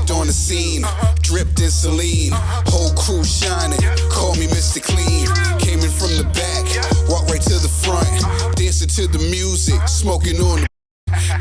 Stepped on the scene, dripped in Celine. Whole crew shining, call me Mr. Clean. Came in from the back, walked right to the front. Dancing to the music, smoking on the.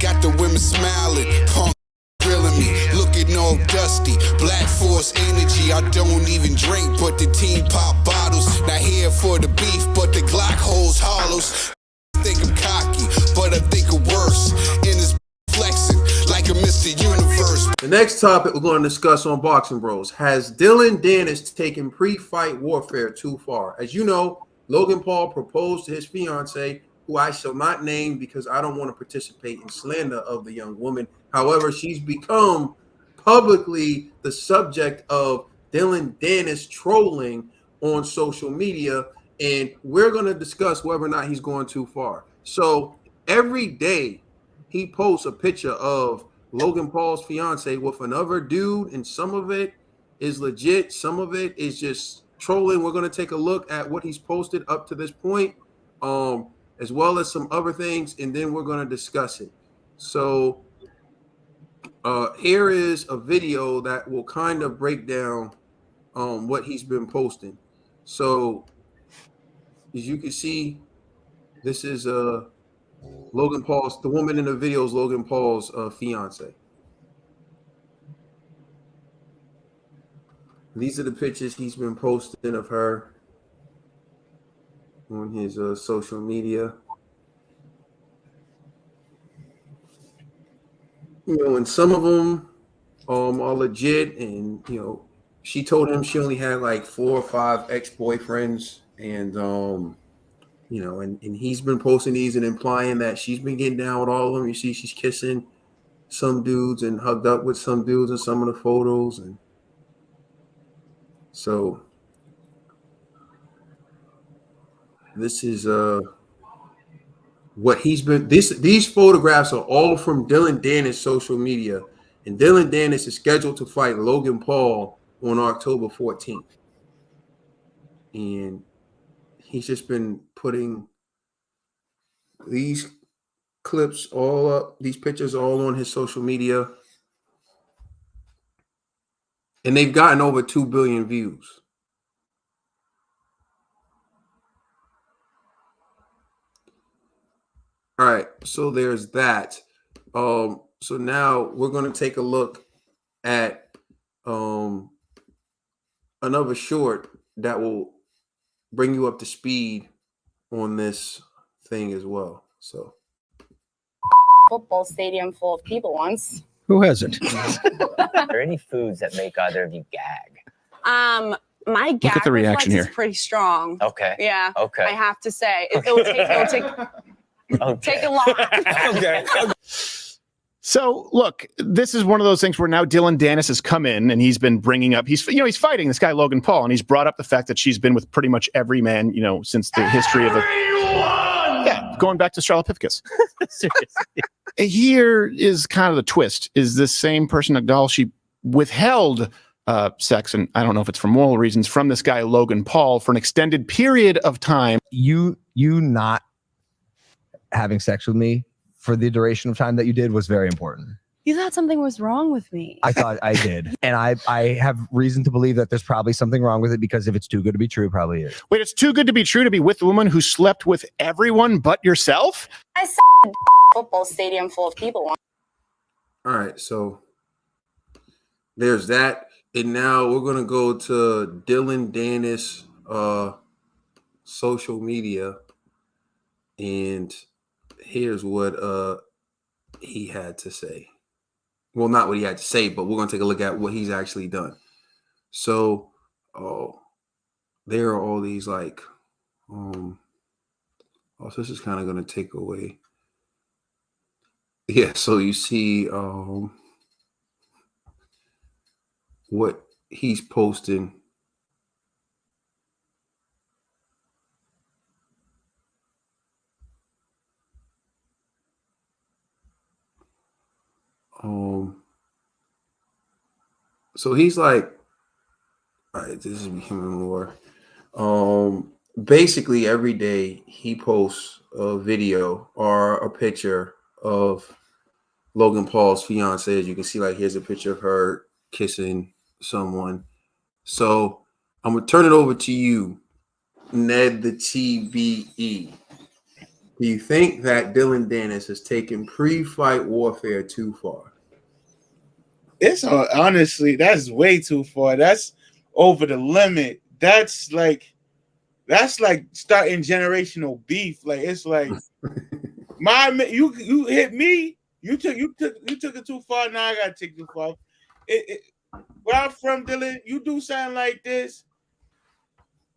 Got the women smiling, punk grilling me, looking all dusty. Black Force energy, I don't even drink, but the team pop bottles. Not here for the beef, but the Glock holds hollows. Think I'm cocky, but I think I'm worse. In this flexing like a Mr. Universe. The next topic we're going to discuss on Boxing Bros: has Dillon Danis taken pre-fight warfare too far? As you know, Logan Paul proposed to his fiance, who I shall not name because I don't want to participate in slander of the young woman. However, she's become publicly the subject of Dillon Danis trolling on social media, and we're going to discuss whether or not he's going too far. So every day he posts a picture of Logan Paul's fiance with another dude, and some of it is legit, some of it is just trolling. We're going to take a look at what he's posted up to this point, as well as some other things, and then we're going to discuss it. So here is a video that will kind of break down what he's been posting. So as you can see, this is Logan Paul's, the woman in the video is Logan Paul's fiance. These are the pictures he's been posting of her on his social media. You know, and some of them are legit, and you know, she told him she only had like 4 or 5 ex-boyfriends, and you know, and he's been posting these and implying that she's been getting down with all of them. You see, she's kissing some dudes and hugged up with some dudes in some of the photos, and so this is what he's been. These photographs are all from Dillon Danis' social media, and Dillon Danis is scheduled to fight Logan Paul on October 14th, and he's just been putting these clips all up, these pictures all on his social media, and they've gotten over 2 billion views. All right, so there's that. So now we're going to take a look at another short that will bring you up to speed on this thing as well. So, football stadium full of people once. Who hasn't? Are there any foods that make either of you gag? My gag Look at the reaction reflex here. is pretty strong. Okay. Yeah. Okay. I have to say, it'll take a lot. Okay. So look, this is one of those things where now Dillon Danis has come in and he's been bringing up, he's fighting this guy Logan Paul, and he's brought up the fact that she's been with pretty much every man, since the history of the going back to Australopithecus. Seriously. Here is kind of the twist: is this same person acknowledged she withheld sex, and I don't know if it's for moral reasons, from this guy Logan Paul for an extended period of time. You not having sex with me for the duration of time that you did was very important. You thought something was wrong with me. I thought I did. And I have reason to believe that there's probably something wrong with it, because if it's too good to be true, it probably is. Wait, it's too good to be true to be with a woman who slept with everyone but yourself? I said football stadium full of people once. all right, so there's that. And now we're going to go to Dillon Danis' social media. And here's what he had to say. Well, not what he had to say, but we're going to take a look at what he's actually done. So there are all these like, so this is kind of going to take away. Yeah, so you see what he's posting. So he's like, all right, this is becoming more. Basically, every day he posts a video or a picture of Logan Paul's fiance. As you can see, like here's a picture of her kissing someone. So I'm gonna turn it over to you, Ned the TBE. Do you think that Dillon Danis has taken pre-fight warfare too far? It's honestly, that's way too far. That's over the limit. That's like starting generational beef. Like it's like you hit me. You took it too far. Now I gotta take it too far. Where I'm from, Dillon, you do something like this,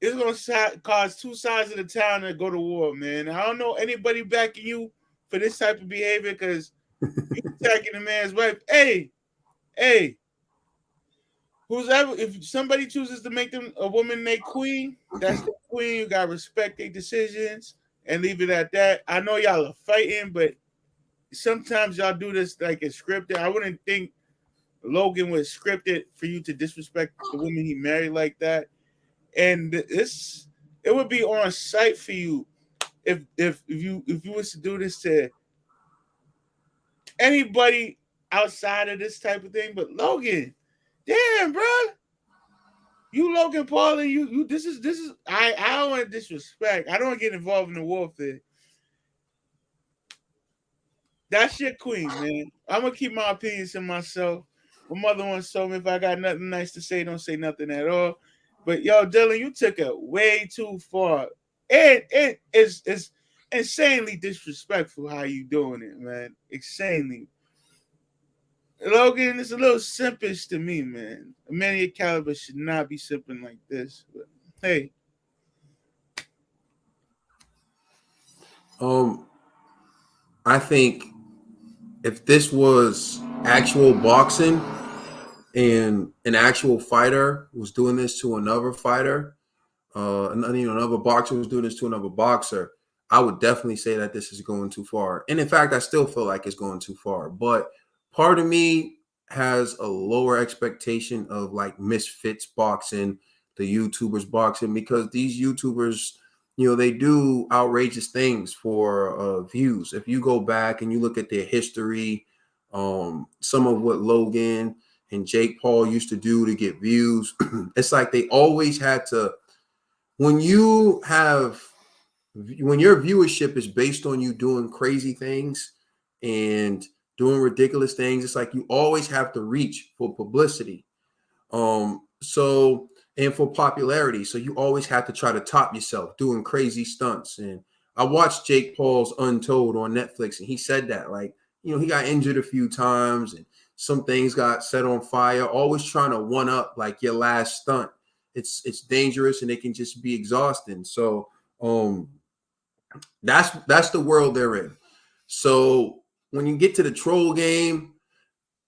it's gonna cause two sides of the town to go to war, man. I don't know anybody backing you for this type of behavior because you attacking a man's wife. Hey, if somebody chooses to make them a woman their queen, that's the queen. You gotta respect their decisions and leave it at that. I know y'all are fighting, but sometimes y'all do this like it's scripted. I wouldn't think Logan was scripted for you to disrespect the woman he married like that. And it would be on site for you if you was to do this to anybody outside of this type of thing. But Logan, damn, bro, you Logan Paul, and you this is I don't want to disrespect. I don't want to get involved in the warfare. That's your queen, man. I'm gonna keep my opinions to myself. My mother once told me if I got nothing nice to say, don't say nothing at all. But yo, Dillon, you took it way too far. It's insanely disrespectful how you doing it, man. Insanely. Logan, it's a little simpish to me, man. A man of your caliber should not be simping like this. But hey. I think if this was actual boxing and an actual fighter was doing this to another fighter, another boxer was doing this to another boxer, I would definitely say that this is going too far. And in fact, I still feel like it's going too far. But part of me has a lower expectation of like Misfits boxing, the YouTubers boxing, because these YouTubers, they do outrageous things for views. If you go back and you look at their history, some of what Logan and Jake Paul used to do to get views, it's like they always had to, when your viewership is based on you doing crazy things and doing ridiculous things, it's like you always have to reach for publicity. And for popularity. So you always have to try to top yourself doing crazy stunts. And I watched Jake Paul's Untold on Netflix, and he said that, like, he got injured a few times and some things got set on fire, always trying to one up like your last stunt. It's dangerous and it can just be exhausting. So that's the world they're in. So when you get to the troll game,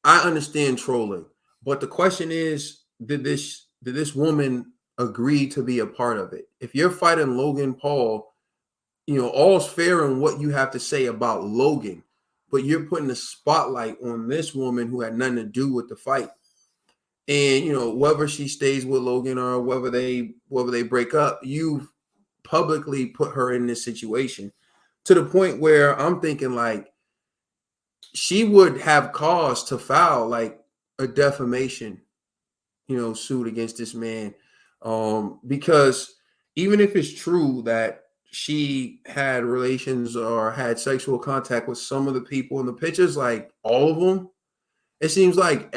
I understand trolling, but the question is, did this woman agree to be a part of it? If you're fighting Logan Paul, all's fair in what you have to say about Logan, but you're putting the spotlight on this woman who had nothing to do with the fight. And whether she stays with Logan or whether they break up, you've publicly put her in this situation to the point where I'm thinking like she would have cause to file like a defamation suit against this man, because even if it's true that she had relations or had sexual contact with some of the people in the pictures, like all of them, it seems like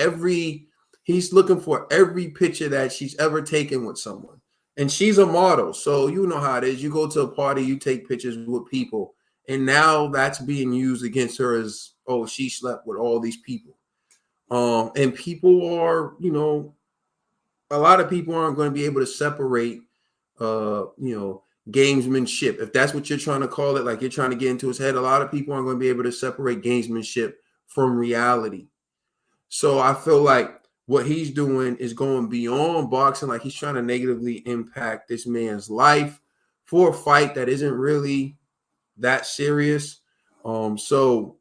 he's looking for every picture that she's ever taken with someone. And she's a model, so you know how it is. You go to a party, you take pictures with people, and now that's being used against her as, oh, she slept with all these people. And people are, a lot of people aren't going to be able to separate, gamesmanship. If that's what you're trying to call it, like you're trying to get into his head, a lot of people aren't going to be able to separate gamesmanship from reality. So I feel like what he's doing is going beyond boxing. Like he's trying to negatively impact this man's life for a fight that isn't really that serious. So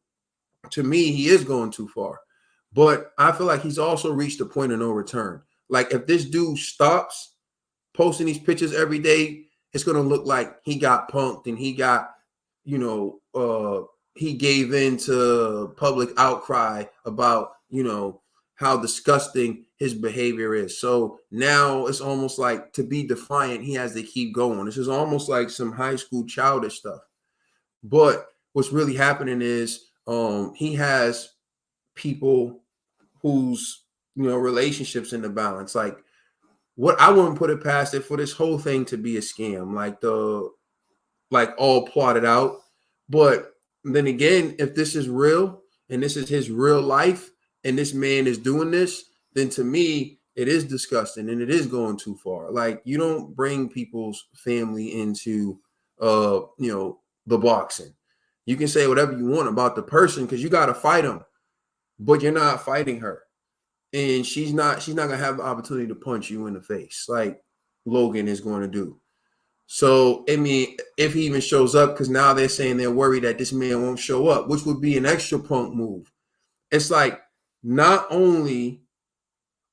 to me, he is going too far. But I feel like he's also reached a point of no return. Like if this dude stops posting these pictures every day, it's going to look like he got punked and he got, he gave in to public outcry about, how disgusting his behavior is. So now it's almost like to be defiant, he has to keep going. This is almost like some high school childish stuff. But what's really happening is he has people whose relationships in the balance. Like what I wouldn't put it past it for this whole thing to be a scam, like all plotted out. But then again, if this is real and this is his real life and this man is doing this, then to me it is disgusting and it is going too far. Like you don't bring people's family into the boxing. You can say whatever you want about the person because you got to fight him, but you're not fighting her. And she's not gonna have the opportunity to punch you in the face like Logan is going to do. So I mean, if he even shows up, because now they're saying they're worried that this man won't show up, which would be an extra punk move. It's like not only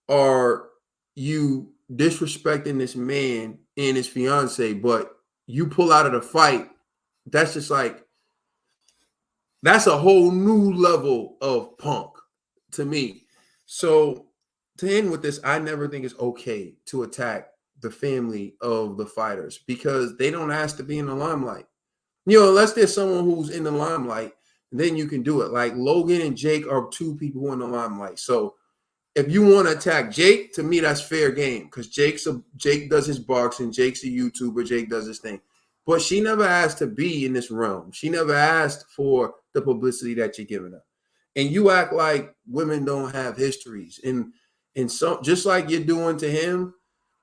are you disrespecting this man and his fiance, but you pull out of the fight. That's just like that's a whole new level of punk to me. So to end with this, I never think it's okay to attack the family of the fighters because they don't ask to be in the limelight. Unless there's someone who's in the limelight, then you can do it. Like Logan and Jake are two people who are in the limelight. So if you want to attack Jake, to me, that's fair game because Jake does his boxing. Jake's a YouTuber. Jake does his thing. But she never asked to be in this realm. She never asked for the publicity that you're giving her. And you act like women don't have histories. And some just like you're doing to him,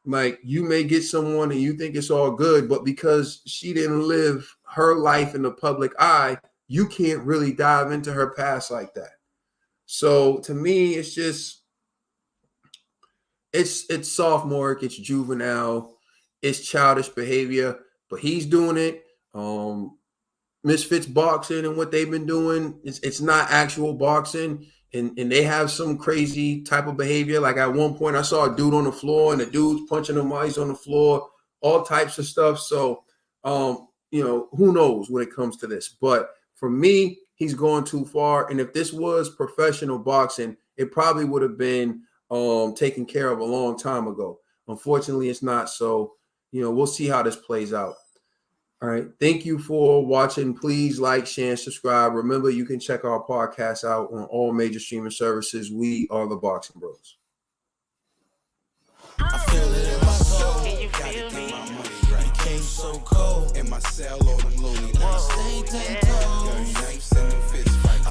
like you may get someone and you think it's all good, but because she didn't live her life in the public eye, you can't really dive into her past like that. So to me, it's just it's sophomoric, it's juvenile, it's childish behavior, but he's doing it. Misfits boxing and what they've been doing, it's not actual boxing. And they have some crazy type of behavior. Like at one point I saw a dude on the floor and the dude's punching him while he's on the floor, all types of stuff. So, who knows when it comes to this. But for me, he's going too far. And if this was professional boxing, it probably would have been taken care of a long time ago. Unfortunately, it's not. So, we'll see how this plays out. All right. Thank you for watching. Please like, share, and subscribe. Remember, you can check our podcast out on all major streaming services. We are the Boxing Bros. I feel it in my soul. Can you feel me? My money right. Became so cold in my cell, all them lonely nights. Stay 10 toes. Got knives and them fits